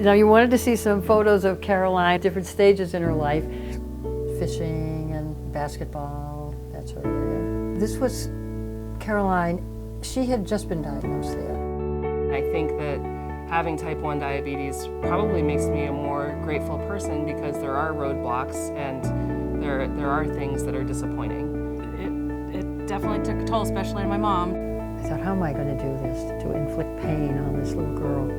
Now you wanted to see some photos of Caroline, different stages in her life. Fishing and basketball, that's her there. This was Caroline, she had just been diagnosed there. I think that having type 1 diabetes probably makes me a more grateful person because there are roadblocks and there are things that are disappointing. It definitely took a toll, especially on my mom. I thought, how am I going to do this, to inflict pain on this little girl?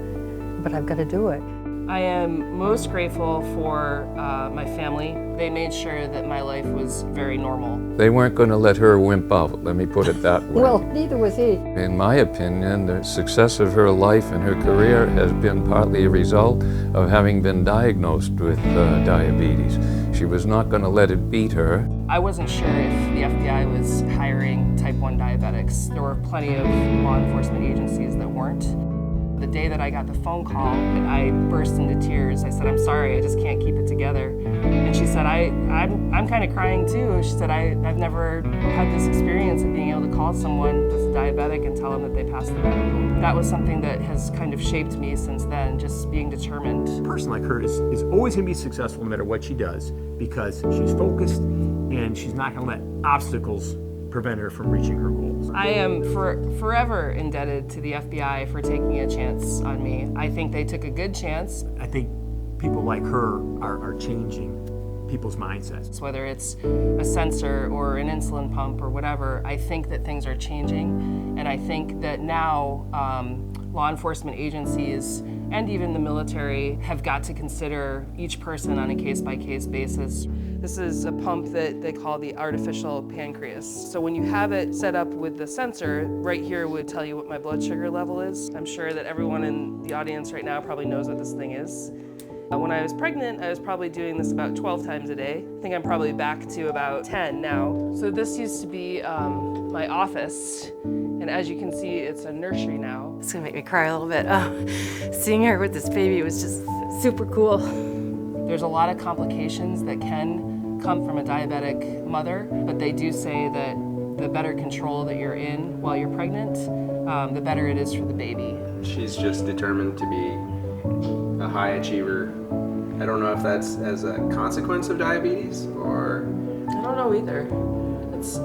But I've got to do it. I am most grateful for my family. They made sure that my life was very normal. They weren't going to let her wimp out, let me put it that way. Well, neither was he. In my opinion, the success of her life and her career has been partly a result of having been diagnosed with diabetes. She was not going to let it beat her. I wasn't sure if the FBI was hiring type 1 diabetics. There were plenty of law enforcement agencies that weren't. The day that I got the phone call, I burst into tears. I said, I'm sorry, I just can't keep it together. And she said, I'm kind of crying too. She said, I've never had this experience of being able to call someone that's diabetic and tell them that they passed the medical. That was something that has kind of shaped me since then, just being determined. A person like her is always going to be successful no matter what she does because she's focused and she's not going to let obstacles prevent her from reaching her goals. I am forever indebted to the FBI for taking a chance on me. I think they took a good chance. I think people like her are changing people's mindsets. Whether it's a sensor or an insulin pump or whatever, I think that things are changing, and I think that now law enforcement agencies and even the military have got to consider each person on a case-by-case basis. This is a pump that they call the artificial pancreas. So when you have it set up with the sensor, right here would tell you what my blood sugar level is. I'm sure that everyone in the audience right now probably knows what this thing is. When I was pregnant, I was probably doing this about 12 times a day. I think I'm probably back to about 10 now. So this used to be my office, and as you can see, it's a nursery now. It's gonna make me cry a little bit. Seeing her with this baby was just super cool. There's a lot of complications that can come from a diabetic mother, but they do say that the better control that you're in while you're pregnant, the better it is for the baby. She's just determined to be a high achiever. I don't know if that's as a consequence of diabetes or... I don't know either. It's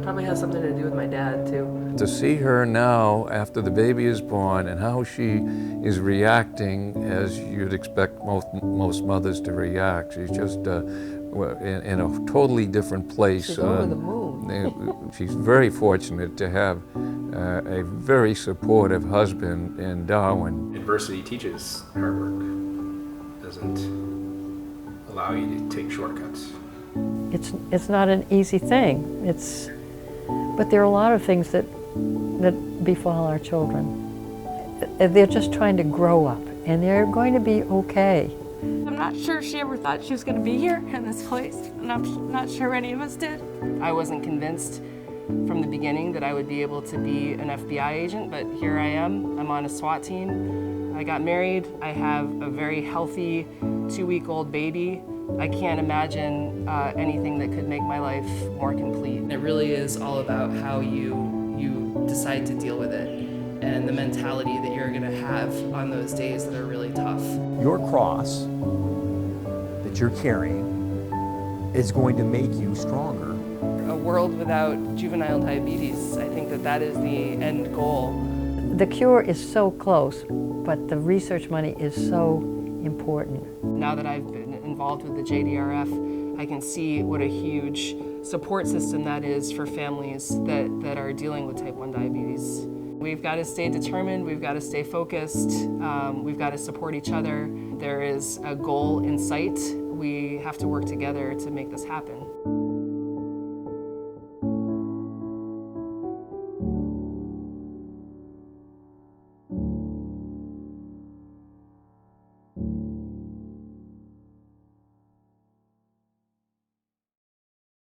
probably has something to do with my dad too. To see her now after the baby is born and how she is reacting as you'd expect most mothers to react. She's just in a totally different place. She's over the moon. She's very fortunate to have a very supportive husband in Darwin. Adversity teaches hard work. Doesn't allow you to take shortcuts. It's not an easy thing. But there are a lot of things that befall our children. They're just trying to grow up, and they're going to be okay. I'm not sure she ever thought she was going to be here in this place, and I'm not sure any of us did. I wasn't convinced from the beginning that I would be able to be an FBI agent, but here I am. I'm on a SWAT team. I got married. I have a very healthy 2-week-old baby. I can't imagine anything that could make my life more complete. It really is all about how you decide to deal with it and the mentality that you're gonna have on those days that are really tough. Your cross that you're carrying is going to make you stronger. A world without juvenile diabetes, I think that is the end goal. The cure is so close, but the research money is so important. Now that I've been involved with the JDRF, I can see what a huge support system that is for families that are dealing with type 1 diabetes. We've got to stay determined, we've got to stay focused, we've got to support each other. There is a goal in sight. We have to work together to make this happen.